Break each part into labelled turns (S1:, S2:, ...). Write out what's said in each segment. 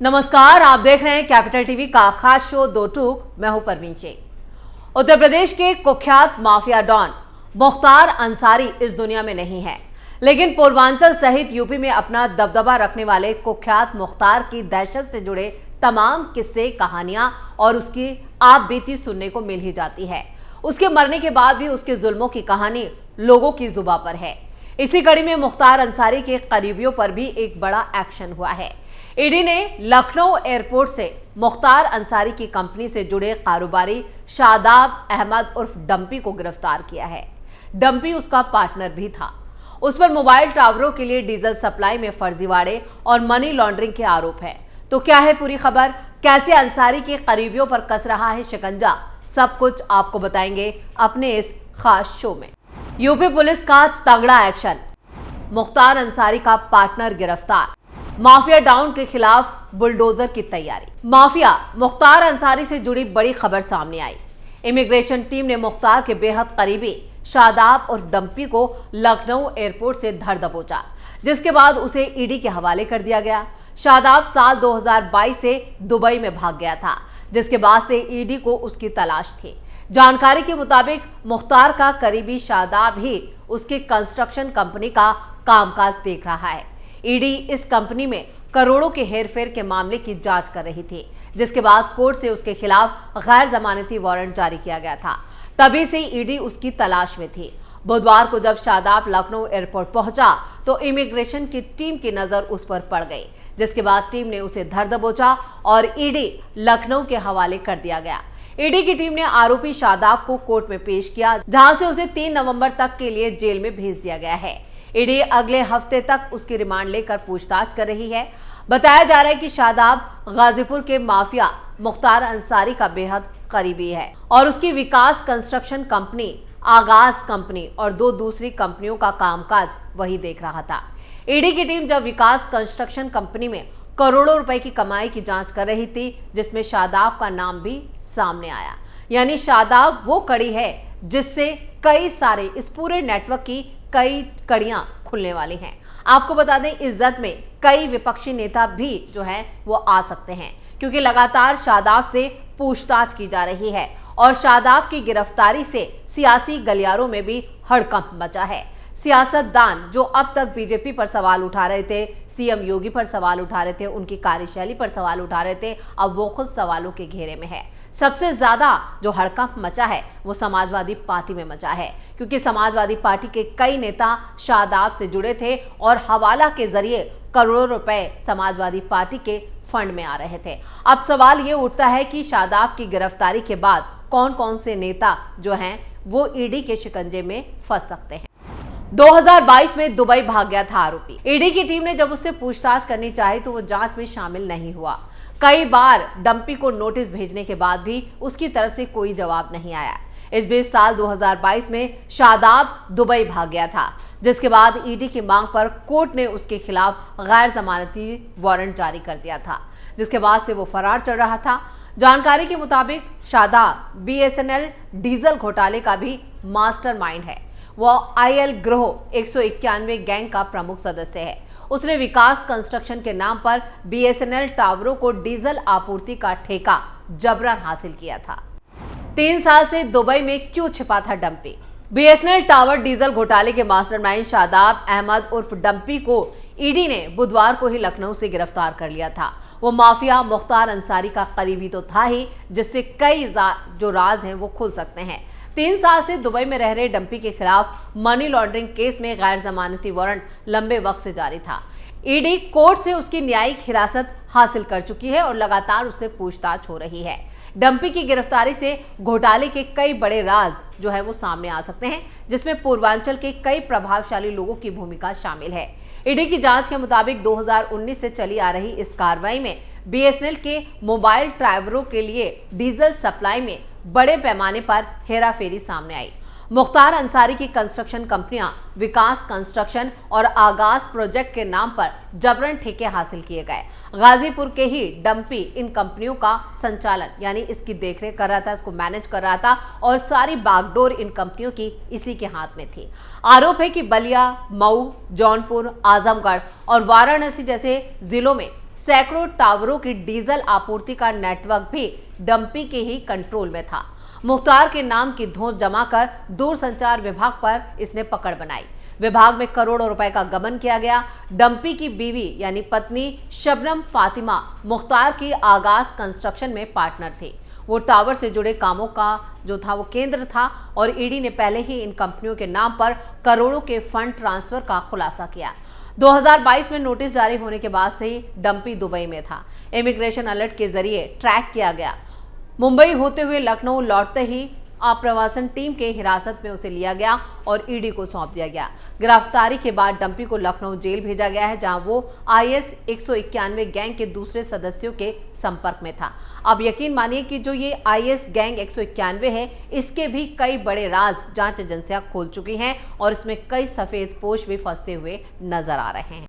S1: नमस्कार, आप देख रहे हैं कैपिटल टीवी का खास शो दो टूक। मैं हूं परवीन शेख। उत्तर प्रदेश के कुख्यात माफिया डॉन मुख्तार अंसारी इस दुनिया में नहीं है, लेकिन पूर्वांचल सहित यूपी में अपना दबदबा रखने वाले कुख्यात मुख्तार की दहशत से जुड़े तमाम किस्से, कहानियां और उसकी आप बीती सुनने को मिल ही जाती है। उसके मरने के बाद भी उसके जुल्मों की कहानी लोगों की जुबां पर है। इसी कड़ी में मुख्तार अंसारी के करीबियों पर भी एक बड़ा एक्शन हुआ है। ईडी ने लखनऊ एयरपोर्ट से मुख्तार अंसारी की कंपनी से जुड़े कारोबारी शादाब अहमद उर्फ डंपी को गिरफ्तार किया है। डंपी उसका पार्टनर भी था। उस पर मोबाइल टावरों के लिए डीजल सप्लाई में फर्जीवाड़े और मनी लॉन्ड्रिंग के आरोप है। तो क्या है पूरी खबर, कैसे अंसारी के करीबियों पर कस रहा है शिकंजा, सब कुछ आपको बताएंगे अपने इस खास शो में। यूपी पुलिस का तगड़ा एक्शन, मुख्तार अंसारी का पार्टनर गिरफ्तार, माफिया डाउन के खिलाफ बुलडोजर की तैयारी। माफिया मुख्तार अंसारी से जुड़ी बड़ी खबर सामने आई। इमिग्रेशन टीम ने मुख्तार के बेहद करीबी शादाब और डंपी को लखनऊ एयरपोर्ट से धर दबोचा, जिसके बाद उसे ईडी के हवाले कर दिया गया। शादाब साल 2022 से दुबई में भाग गया था, जिसके बाद से ईडी को उसकी तलाश थी। जानकारी के मुताबिक मुख्तार का करीबी शादाब ही उसके कंस्ट्रक्शन कंपनी का कामकाज देख रहा है। ईडी इस कंपनी में करोड़ों के हेरफेर के मामले की जांच कर रही थी, जिसके बाद कोर्ट से उसके खिलाफ गैर जमानती वारंट जारी किया गया था। तभी से ईडी उसकी तलाश में थी। बुधवार को जब शादाब लखनऊ एयरपोर्ट पहुंचा तो इमिग्रेशन की टीम की नजर उस पर पड़ गई, जिसके बाद टीम ने उसे धर दबोचा और ईडी लखनऊ के हवाले कर दिया गया। ईडी की टीम ने आरोपी शादाब को कोर्ट में पेश किया, जहां से उसे 3 नवंबर तक के लिए जेल में भेज दिया गया है। ईडी अगले हफ्ते तक उसकी रिमांड लेकर पूछताछ कर रही है। बताया जा रहा है कि शादाब गाजीपुर के माफिया मुख्तार अंसारी का बेहद करीबी है और उसकी विकास कंस्ट्रक्शन कंपनी, आगाज कंपनी और 2 दूसरी कंपनियों का कामकाज वही देख रहा था। ईडी की टीम जब विकास कंस्ट्रक्शन कंपनी में करोड़ों रुपए की कमाई की जांच कर रही थी, जिसमें शादाब का नाम भी सामने आया। यानी शादाब वो कड़ी है जिससे कई सारे इस पूरे नेटवर्क की कई कड़ियां खुलने वाली हैं। आपको बता दें, इज्जत में कई विपक्षी नेता भी जो है वो आ सकते हैं, क्योंकि लगातार शादाब से पूछताछ की जा रही है और शादाब की गिरफ्तारी से सियासी गलियारों में भी हड़कंप मचा है। सियासतदान जो अब तक बीजेपी पर सवाल उठा रहे थे, सीएम योगी पर सवाल उठा रहे थे, उनकी कार्यशैली पर सवाल उठा रहे थे, अब वो खुद सवालों के घेरे में है। सबसे ज्यादा जो हड़कंप मचा है वो समाजवादी पार्टी में मचा है, क्योंकि समाजवादी पार्टी के कई नेता शादाब से जुड़े थे और हवाला के जरिए करोड़ों रुपए समाजवादी पार्टी के फंड में आ रहे थे। अब सवाल ये उठता है कि शादाब की गिरफ्तारी के बाद कौन कौन से नेता जो हैं वो ईडी के शिकंजे में फंस सकते हैं। 2022 में दुबई भाग गया था आरोपी। ईडी की टीम ने जब उससे पूछताछ करनी चाही तो वो जांच में शामिल नहीं हुआ। कई बार डंपी को नोटिस भेजने के बाद भी उसकी तरफ से कोई जवाब नहीं आया। इस बीच साल 2022 में शादाब दुबई भाग गया था, जिसके बाद ईडी की मांग पर कोर्ट ने उसके खिलाफ गैर जमानती वारंट जारी कर दिया था, जिसके बाद से वो फरार चल रहा था। जानकारी के मुताबिक शादाब बीएसएनएल डीजल घोटाले का भी मास्टरमाइंड है। वह आईएल गिरोह 191 गैंग का प्रमुख सदस्य है। उसने विकास कंस्ट्रक्शन के नाम पर बीएसएनएल टावरों को डीजल आपूर्ति का ठेका जबरन हासिल किया था। 3 साल से दुबई में क्यों छिपा था डंपी? बीएसएनएल टावर डीजल घोटाले के मास्टरमाइंड शादाब अहमद उर्फ डंपी को ईडी ने बुधवार को ही लखनऊ से गिरफ्तार कर लिया था। वो माफिया मुख्तार अंसारी का करीबी तो था ही, जिससे कई जो राज हैं वो खुल सकते हैं। 3 साल से दुबई में रह रहे डंपी के खिलाफ मनी लॉन्ड्रिंग केस में गैर जमानती वारंट लंबे वक्त से जारी था। ईडी कोर्ट से उसकी न्यायिक हिरासत हासिल कर चुकी है और लगातार उससे पूछताछ हो रही है। डंपी की गिरफ्तारी से घोटाले के कई बड़े राज जो है वो सामने आ सकते हैं, जिसमें पूर्वांचल के कई प्रभावशाली लोगों की भूमिका शामिल है। ईडी की जांच के मुताबिक 2019 से चली आ रही इस कार्रवाई में बीएसएनएल के मोबाइल टावरों के लिए डीजल सप्लाई में बड़े पैमाने पर हेराफेरी सामने आई। मुख्तार अंसारी की कंस्ट्रक्शन कंपनियां विकास कंस्ट्रक्शन और आगाज प्रोजेक्ट के नाम पर जबरन ठेके हासिल किए गए। गाजीपुर के ही डंपी इन कंपनियों का संचालन यानी इसकी देखरेख कर रहा था, इसको मैनेज कर रहा था और सारी बागडोर इन कंपनियों की इसी के हाथ में थी। आरोप है कि बलिया, मऊ, जौनपुर, आजमगढ़ और वाराणसी जैसे जिलों में सैकड़ों टावरों की डीजल आपूर्ति का नेटवर्क भी डंपी के ही कंट्रोल में था। मुख्तार के नाम की धौंस जमाकर दूरसंचार विभाग पर इसने पकड़ बनाई। विभाग में करोड़ों रुपए का गबन किया गया। डंपी की बीवी यानी पत्नी शबनम फातिमा मुख्तार की आगाज कंस्ट्रक्शन में पार्टनर थी। वो टावर से जुड़े कामों का जो था वो केंद्र था और ईडी ने पहले ही इन कंपनियों के नाम पर करोड़ों के फंड ट्रांसफर का खुलासा किया। 2022 में नोटिस जारी होने के बाद से ही डंपी दुबई में था। इमिग्रेशन अलर्ट के जरिए ट्रैक किया गया। मुंबई होते हुए लखनऊ लौटते ही आप्रवासन टीम के हिरासत में उसे लिया गया और ईडी को सौंप दिया गया। गिरफ्तारी के बाद डंपी को लखनऊ जेल भेजा गया है, जहां वो IS 191 गैंग के दूसरे सदस्यों के संपर्क में था। अब यकीन मानिए कि जो ये IS गैंग 191 है, इसके भी कई बड़े राज जांच एजेंसियां खोल चुकी हैं और इसमें कई सफेद पोश भी फंसते हुए नजर आ रहे हैं।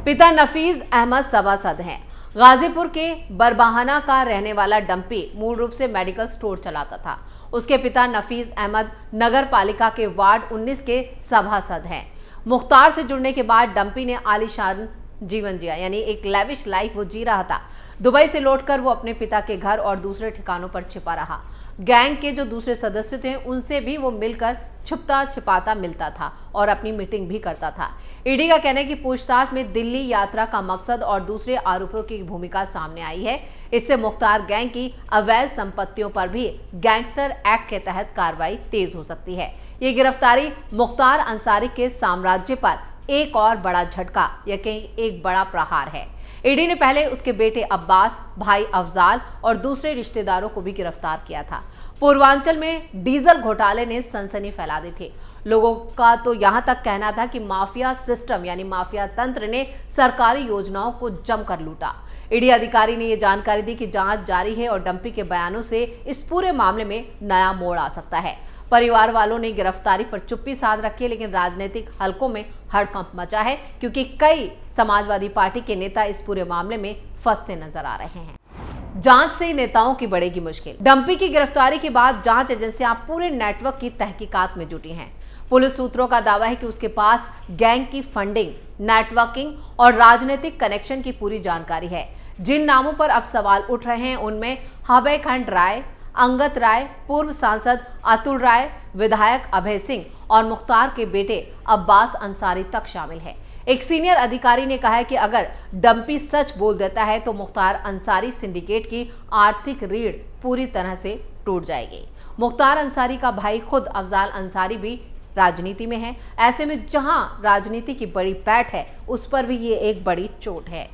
S1: पिता नफीज अहमद सभासद हैं। गाजीपुर के बरबाहाना का रहने वाला डंपी मूल रूप से मेडिकल स्टोर चलाता था। उसके पिता नफीज अहमद नगर पालिका के वार्ड 19 के सभासद हैं। मुख्तार से जुड़ने के बाद डंपी ने आलीशान जीवन जिया, यानी एक लेविश लाइफ वो जी रहा था। दुबई से लौटकर वो अपने पिता के घर और दूसरे ठिकानों पर छिपा रहा। गैंग के जो दूसरे सदस्य थे उनसे भी वो मिलकर छुपता छिपाता मिलता था और अपनी मीटिंग भी करता था। ईडी का कहना है कि पूछताछ में दिल्ली यात्रा का मकसद और दूसरे आरोपियों की भूमिका सामने आई है। इससे मुख्तार गैंग की अवैध संपत्तियों पर भी गैंगस्टर एक्ट के तहत कार्रवाई तेज हो सकती है। ये गिरफ्तारी मुख्तार अंसारी के साम्राज्य पर एक और बड़ा झटका या कहीं एक बड़ा प्रहार है। ईडी ने पहले उसके बेटे अब्बास, भाई अफजाल और दूसरे रिश्तेदारों को भी गिरफ्तार किया था। पूर्वांचल में डीजल घोटाले ने सनसनी फैला दी थी। लोगों का तो यहां तक कहना था कि माफिया सिस्टम यानी माफिया तंत्र ने सरकारी योजनाओं को जमकर लूटा। ईडी अधिकारी ने यह जानकारी दी कि जांच जारी है और डंपी के बयानों से इस पूरे मामले में नया मोड़ आ सकता है। परिवार वालों ने गिरफ्तारी पर चुप्पी साध रखी है, लेकिन राजनीतिक हलकों में हड़कंप मचा है क्योंकि कई समाजवादी पार्टी के नेता इस पूरे मामले में फंसते नजर आ रहे हैं। जांच से नेताओं की बढ़ेगी मुश्किल। डंपी की गिरफ्तारी के बाद जांच एजेंसियां पूरे नेटवर्क की तहकीकात में जुटी हैं। पुलिस सूत्रों का दावा है कि उसके पास गैंग की फंडिंग, नेटवर्किंग और राजनीतिक कनेक्शन की पूरी जानकारी है। जिन नामों पर अब सवाल उठ रहे हैं उनमें अभय खंड राय, अंगत राय, पूर्व सांसद अतुल राय, विधायक अभय सिंह और मुख्तार के बेटे अब्बास अंसारी तक शामिल है। एक सीनियर अधिकारी ने कहा है कि अगर डंपी सच बोल देता है तो मुख्तार अंसारी सिंडिकेट की आर्थिक रीढ़ पूरी तरह से टूट जाएगी। मुख्तार अंसारी का भाई खुद अफजाल अंसारी भी राजनीति में है। ऐसे में जहां राजनीति की बड़ी पैठ है, उस पर भी ये एक बड़ी चोट है।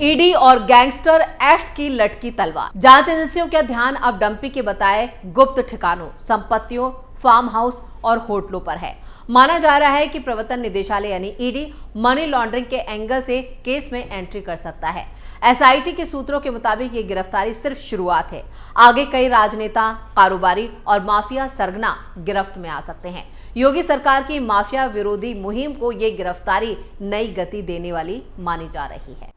S1: ईडी और गैंगस्टर एक्ट की लटकी तलवार। जांच एजेंसियों का ध्यान अब डंपी के बताए गुप्त ठिकानों, संपत्तियों, फार्म हाउस और होटलों पर है। माना जा रहा है कि प्रवर्तन निदेशालय यानी ईडी मनी लॉन्ड्रिंग के एंगल से केस में एंट्री कर सकता है। एसआईटी के सूत्रों के मुताबिक ये गिरफ्तारी सिर्फ शुरुआत है। आगे कई राजनेता, कारोबारी और माफिया सरगना गिरफ्त में आ सकते हैं। योगी सरकार की माफिया विरोधी मुहिम को ये गिरफ्तारी नई गति देने वाली मानी जा रही है।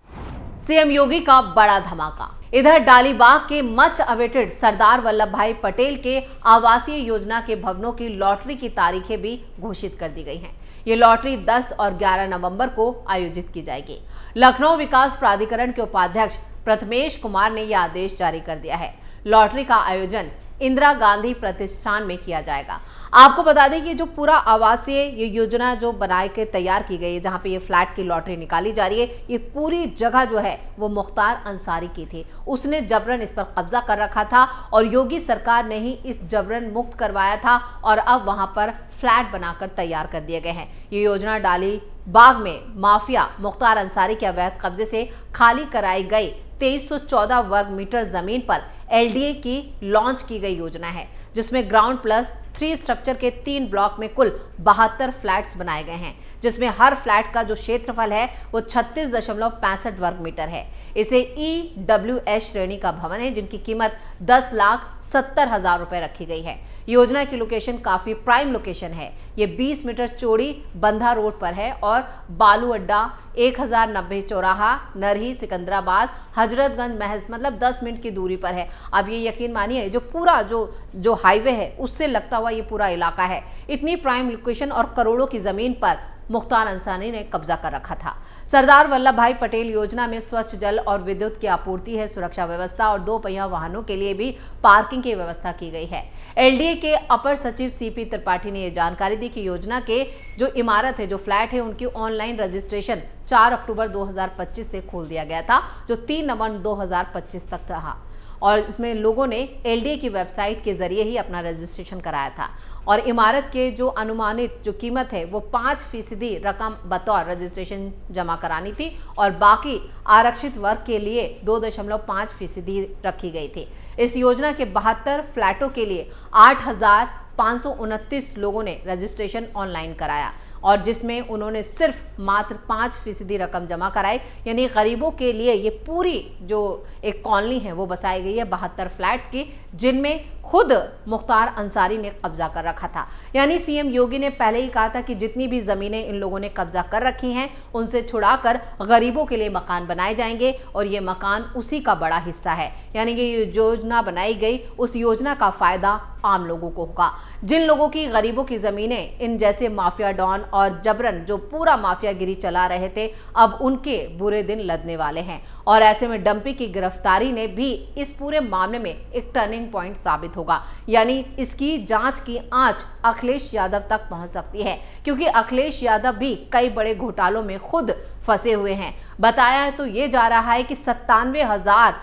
S1: सीएम योगी का बड़ा धमाका। इधर डालीबाग के मच अवेटेड सरदार वल्लभ भाई पटेल के आवासीय योजना के भवनों की लॉटरी की तारीखें भी घोषित कर दी गई हैं। ये लॉटरी 10 और 11 नवंबर को आयोजित की जाएगी। लखनऊ विकास प्राधिकरण के उपाध्यक्ष प्रथमेश कुमार ने यह आदेश जारी कर दिया है। लॉटरी का आयोजन इंदिरा गांधी प्रतिष्ठान में किया जाएगा। आपको बता दें कि जो पूरा आवासीय ये योजना जो बनाए के तैयार की गई है, जहां पे ये फ्लैट की लॉटरी निकाली जा रही है, ये पूरी जगह जो है वो मुख्तार अंसारी की थी। उसने जबरन इस पर कब्जा कर रखा था और योगी सरकार ने ही इस जबरन मुक्त करवाया था और अब वहां पर फ्लैट बनाकर तैयार कर दिए गए हैं। ये योजना डालीबाग में माफिया मुख्तार अंसारी के अवैध कब्जे से खाली कराई गई 2314 वर्ग मीटर जमीन पर एलडीए की लॉन्च की गई योजना है, जिसमें ग्राउंड प्लस 3 स्ट्रक्चर के 3 ब्लॉक में कुल 72 फ्लैट्स बनाए गए हैं, जिसमें हर फ्लैट का जो क्षेत्रफल है वो 36.65 वर्ग मीटर है। इसे EWS श्रेणी का भवन है, जिनकी कीमत 10,70,000 रुपए रखी गई है। योजना की लोकेशन काफी प्राइम लोकेशन है। ये 20 मीटर चौड़ी बंधा रोड पर है और बालू अड्डा, 1090 चौराहा, नरही, सिकंदराबाद, हजरतगंज महज मतलब 10 मिनट की दूरी पर है। अब ये यकीन मानिए जो पूरा जो हाईवे है उससे लगता हुआ ये पूरा इलाका है। इतनी प्राइम लोकेशन और करोड़ों की जमीन पर मुख्तार अंसारी ने कब्जा कर रखा था। सरदार वल्लभ भाई पटेल योजना में स्वच्छ जल और विद्युत की आपूर्ति है, सुरक्षा व्यवस्था और 2 पहिया वाहनों के लिए भी पार्किंग की व्यवस्था की गई है। एलडीए के अपर सचिव सीपी त्रिपाठी ने यह जानकारी दी कि योजना के जो इमारत है, जो फ्लैट है, उनकी ऑनलाइन रजिस्ट्रेशन 4 अक्टूबर 2025 से खोल दिया गया था, जो 3 नवंबर 2025 तक रहा और इसमें लोगों ने एलडीए की वेबसाइट के जरिए ही अपना रजिस्ट्रेशन कराया था और इमारत के जो अनुमानित जो कीमत है वो 5% रकम बतौर रजिस्ट्रेशन जमा करानी थी और बाकी आरक्षित वर्ग के लिए 2.5% रखी गई थी। इस योजना के 72 फ्लैटों के लिए 8,529 लोगों ने रजिस्ट्रेशन ऑनलाइन कराया और जिसमें उन्होंने सिर्फ मात्र 5% रकम जमा कराई। यानी गरीबों के लिए ये पूरी जो एक कॉलोनी है वो बसाई गई है 72 फ्लैट्स की, जिनमें खुद मुख्तार अंसारी ने कब्जा कर रखा था। यानी सीएम योगी ने पहले ही कहा था कि जितनी भी जमीनें इन लोगों ने कब्जा कर रखी हैं उनसे छुड़ाकर गरीबों के लिए मकान बनाए जाएंगे और ये मकान उसी का बड़ा हिस्सा है। यानी कि ये योजना बनाई गई, उस योजना का फायदा आम लोगों को होगा। जिन लोगों की गरीबों की जमीनें इन जैसे माफिया डॉन और जबरन जो पूरा माफियागिरी चला रहे थे, अब उनके बुरे दिन लदने वाले हैं और ऐसे में डंपी की गिरफ्तारी ने भी इस पूरे मामले में एक टर्निंग पॉइंट साबित होगा। यानी इसकी जांच की आंच अखिलेश यादव तक पहुंच सकती है, क्योंकि अखिलेश यादव भी कई बड़े घोटालों में खुद फंसे हुए हैं। बताया तो ये जा रहा है कि 97,000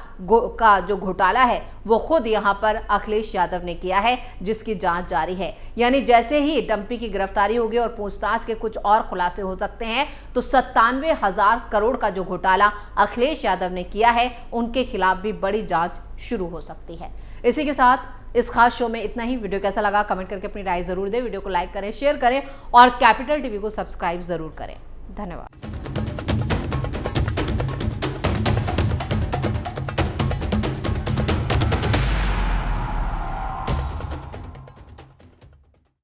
S1: का जो घोटाला है वो खुद यहाँ पर अखिलेश यादव ने किया है, जिसकी जांच जारी है। यानी जैसे ही डंपी की गिरफ्तारी होगी और पूछताछ के कुछ और खुलासे हो सकते हैं तो 97,000 करोड़ का जो घोटाला अखिलेश यादव ने किया है उनके खिलाफ भी बड़ी जांच शुरू हो सकती है। इसी के साथ इस खास शो में इतना ही। वीडियो कैसा लगा कमेंट करके अपनी राय जरूर दें। वीडियो को लाइक करें, शेयर करें और कैपिटल टीवी को सब्सक्राइब जरूर करें। धन्यवाद।